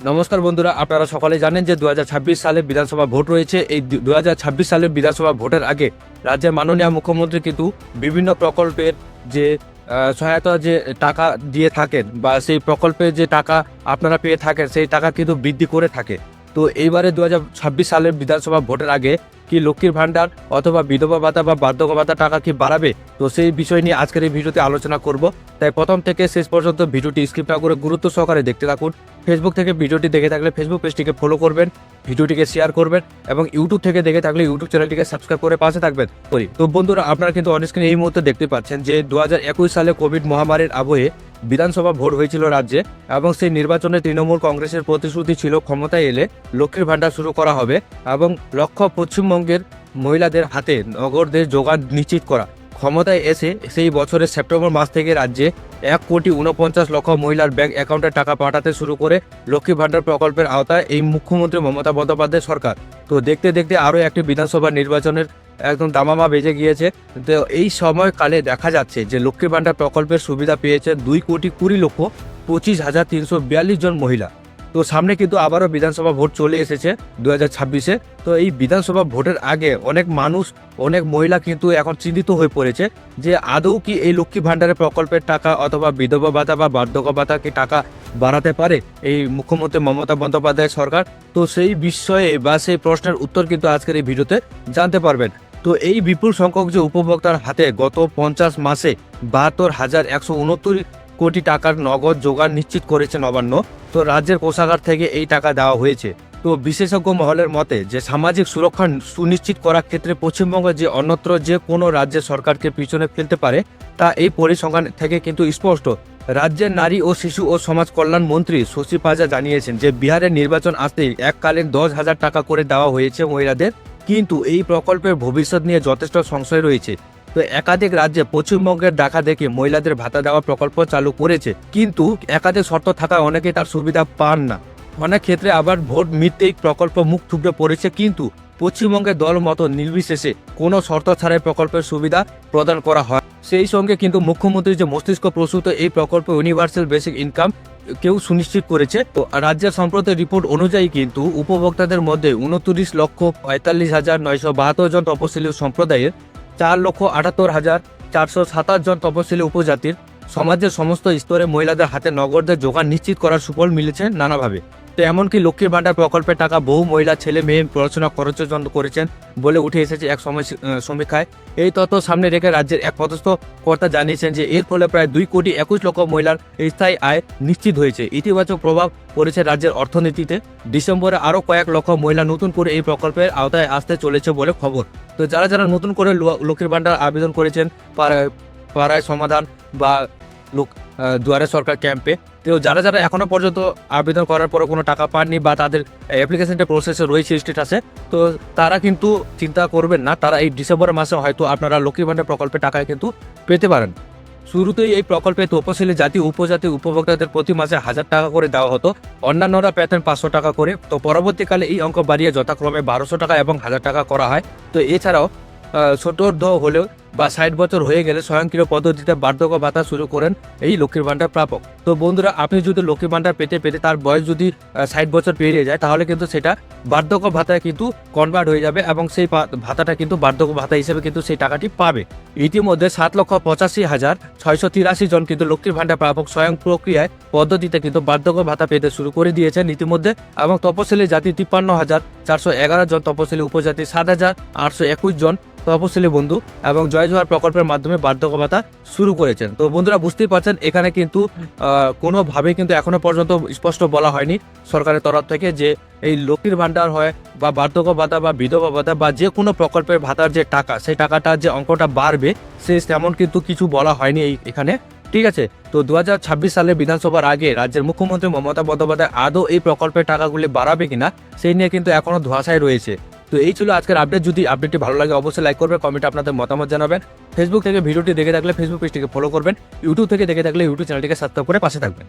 নমস্কার বন্ধুরা, আপনারা সকলে জানেন যে 2026 সালে বিধানসভা ভোট রয়েছে। এই 2026 সালের বিধানসভা ভোটের আগে রাজ্যের মাননীয় মুখ্যমন্ত্রী কিন্তু বিভিন্ন প্রকল্পের যে সহায়তা যে টাকা দিয়ে থাকেন বা সেই প্রকল্পের যে টাকা আপনারা পেয়ে থাকেন সেই টাকা কিন্তু বৃদ্ধি করে থাকে। তো এইবারে 2026 সালের বিধানসভা ভোটের আগে কি লক্ষ্মীর ভাণ্ডার অথবা বিধবা ভাতা বা বার্ধক্য ভাতা টাকা কি বাড়াবে, তো সেই বিষয় নিয়ে আজকের এই ভিডিওতে আলোচনা করব। তাই প্রথম থেকে শেষ পর্যন্ত ভিডিওটি স্কিপ না করে গুরুত্ব সহকারে দেখতে থাকুন। ফেসবুক থেকে ভিডিওটি দেখে থাকলে ফেসবুক পেজটিকে ফলো করবেন, ভিডিওটিকে শেয়ার করবেন এবং ইউটিউব থেকে দেখে থাকলে ইউটিউব চ্যানেলটিকে সাবস্ক্রাইব করে পাশে থাকবেন। তো বন্ধুরা, আপনারা কিন্তু অন স্ক্রিনে এই মুহূর্তে দেখতে পাচ্ছেন যে 2021 সালে কোভিড মহামারীর আবহে বিধানসভা ভোট হয়েছিল রাজ্যে, এবং সেই নির্বাচনে তৃণমূল কংগ্রেসের প্রতিশ্রুতি ছিল ক্ষমতায় এলে লক্ষ্মীর ভাণ্ডার শুরু করা হবে এবং লক্ষ্য পশ্চিমবঙ্গের মহিলাদের হাতে নগদের যোগান নিশ্চিত করা। ক্ষমতায় এসে সেই বছরের সেপ্টেম্বর মাস থেকে রাজ্যে 1,49,00,000 মহিলার ব্যাংক অ্যাকাউন্টে টাকা পাঠাতে শুরু করে লক্ষ্মী ভাণ্ডার প্রকল্পের আওতায় এই মুখ্যমন্ত্রী মমতা বন্দ্যোপাধ্যায় সরকার। তো দেখতে দেখতে আরও একটি বিধানসভা নির্বাচনের একদম দামামা বেজে গিয়েছে। তো এই সময়কালে দেখা যাচ্ছে যে লক্ষ্মী ভাণ্ডার প্রকল্পের সুবিধা পেয়েছে 2,20,25,342 জন মহিলা। তো সামনে কিন্তু আবারও বিধানসভা ভোট চলে এসেছে 2026-এ। তো এই বিধানসভা ভোটের আগে অনেক মানুষ, অনেক মহিলা কিন্তু এখন চিন্তিত হয়ে পড়েছে যে আদৌ কি এই লক্ষ্মী ভাণ্ডারের প্রকল্পের টাকা অথবা বিধবা ভাতা বা বার্ধক্য ভাতা কি টাকা বাড়াতে পারে এই মুখ্যমন্ত্রী মমতা বন্দ্যোপাধ্যায় সরকার। তো সেই বিষয়ে বা সেই প্রশ্নের উত্তর কিন্তু আজকের এই ভিডিওতে জানতে পারবেন। তো এই বিপুল সংখ্যক যে উপভোক্তার হাতে গত 50 মাসে 72,169 কোটি টাকার নগদ যোগান নিশ্চিত করেছে নবান্ন। তো রাজ্যের কোষাগার থেকে এই টাকা দেওয়া হয়েছে। তো বিশেষজ্ঞ মহলের মতে যে সামাজিক সুরক্ষা সুনিশ্চিত করার ক্ষেত্রে পশ্চিমবঙ্গ যে অন্যত্র যে কোনো রাজ্যের সরকারকে পিছনে ফেলতে পারে তা এই পরিসংখ্যান থেকে কিন্তু স্পষ্ট। রাজ্যের নারী ও শিশু ও সমাজ কল্যাণ মন্ত্রী শশী পাজা জানিয়েছেন যে বিহারের নির্বাচন আসতেই এককালীন 10,000 টাকা করে দেওয়া হয়েছে মহিলাদের, কিন্তু এই প্রকল্পের ভবিষ্যৎ নিয়ে যথেষ্ট সংশয় রয়েছে। তো একাধিক রাজ্যে পশ্চিমবঙ্গের ডাকা দেখে মহিলাদের ভাতা দেওয়া প্রকল্প চালু করেছে, কিন্তু একাধিক শর্ত থাকায় অনেকে তার সুবিধা পান না। অনেক ক্ষেত্রে আবার ভোট মিটতেই প্রকল্প মুখ থুবড়ে পড়েছে, কিন্তু পশ্চিমবঙ্গের দল মতো নির্বিশেষে কোনো শর্ত ছাড়াই প্রকল্পের সুবিধা প্রদান করা হয়। সেই সঙ্গে কিন্তু মুখ্যমন্ত্রী যে মস্তিষ্ক প্রসূত এই প্রকল্প ইউনিভার্সাল বেসিক ইনকাম কেউ সুনিশ্চিত করেছে। তো রাজ্যের সম্প্রতি রিপোর্ট অনুযায়ী কিন্তু উপভোক্তাদের মধ্যে 29,45,972 জন তপশিলি সম্প্রদায়ের, 4,78,427 জন তপশিলি উপজাতির সমাজের সমস্ত স্তরে মহিলাদের হাতে নগদের যোগান নিশ্চিত করার সুফল মিলেছে নানাভাবে। তো এমনকি লক্ষ্মীর ভাণ্ডার প্রকল্পের টাকা বহু মহিলা ছেলে মেয়ে পড়াশোনা খরচের জন্য করেছেন বলে উঠে এসেছে এক সমীক্ষায়। এই তথ্য সামনে রেখে রাজ্যের এক পদস্থ কর্তা জানিয়েছেন যে এর ফলে প্রায় 2,21,00,000 মহিলার স্থায়ী আয় নিশ্চিত হয়েছে। ইতিবাচক প্রভাব পড়েছে রাজ্যের অর্থনীতিতে। ডিসেম্বরে আরও কয়েক লক্ষ মহিলা নতুন করে এই প্রকল্পের আওতায় আসতে চলেছে বলে খবর। তো যারা নতুন করে লক্ষ্মীর ভাণ্ডার আবেদন করেছেন পাড়ায় সমাধান বা দুয়ারে সরকার ক্যাম্পে, তো যারা এখনো পর্যন্ত আবেদন করার পরে কোনো টাকা পাননি বা তাদের অ্যাপ্লিকেশনটা প্রসেসে রয়েছে স্ট্যাটাসে, তো তারা কিন্তু চিন্তা করবেন না, তারা এই ডিসেম্বর মাসে হয়তো আপনারা লক্ষ্মীর ভাণ্ডার প্রকল্পের টাকায় কিন্তু পেতে পারেন। শুরুতেই এই প্রকল্পে তপশিলি জাতি উপজাতি উপভোক্তাদের প্রতি মাসে 1,000 টাকা করে দেওয়া হতো, অন্যান্যরা পেতেন 500 টাকা করে। তো পরবর্তীকালে এই অঙ্ক বাড়িয়ে যথাক্রমে 1,200 টাকা এবং 1,000 টাকা করা হয়। তো এছাড়াও ছোট হলেও বা 60 বছর হয়ে গেলে স্বয়ংক্রিয় পদ্ধতিতে বার্ধক্য ভাতা শুরু করেন এই লক্ষ্মীর ভাণ্ডার প্রাপক। তো বন্ধুরা, আপনি যদি লক্ষ্মীর ভাণ্ডার পেতে তার বয়স যদি 60 বছর পেরিয়ে যায়, তাহলে কিন্তু সেটা বার্ধক্য ভাতায় কিন্তু কনভার্ট হয়ে যাবে এবং সেই ভাতাটা কিন্তু বার্ধক্য ভাতা হিসেবে কিন্তু সেই টাকাটি পাবে। ইতিমধ্যে 7,85,683 জন কিন্তু লক্ষ্মীর ভাণ্ডার প্রাপক স্বয়ং প্রক্রিয়ায় পদ্ধতিতে কিন্তু বার্ধক্য ভাতা পেতে শুরু করে দিয়েছেন ইতিমধ্যে। এবং তপশিলি জাতি 53,411 জন, তপশিলি উপজাতি 7,821 জন তপশিলি বন্ধু এবং জয় জোহার প্রকল্পের মাধ্যমে বার্ধক্য ভাতা শুরু করেছেন। তো বন্ধুরা, বুঝতেই পারছেন এখানে কিন্তু কোনোভাবে কিন্তু এখনো পর্যন্ত স্পষ্ট বলা হয়নি সরকারের তরফ থেকে যে এই লক্ষ্মীর ভাণ্ডার হয় বা বার্ধক্য ভাতা বা বিধবা ভাতা বা যে কোনো প্রকল্পের ভাতার যে টাকা, সেই টাকাটা যে অঙ্কটা বাড়বে তেমন কিন্তু কিছু বলা হয়নি এখানে। ঠিক আছে। তো 2026 সালের বিধানসভার আগে রাজ্যের মুখ্যমন্ত্রী মমতা বন্দ্যোপাধ্যায় আদৌ এই প্রকল্পের টাকাগুলি বাড়াবে কিনা সেই নিয়ে কিন্তু এখনো ধোঁয়াশায় রয়েছে। তো এই ছিল আজকের আপডেট। যদি আপডেটটি ভালো লাগে অবশ্যই লাইক করবেন, কমেন্টে আপনাদের মতামত জানাবেন। ফেসবুক থেকে ভিডিওটি দেখে থাকলে ফেসবুক পেজটিকে ফলো করবেন, ইউটিউব থেকে দেখে থাকলে ইউটিউব চ্যানেলটিকে সাবস্ক্রাইব করে পাশে থাকবেন।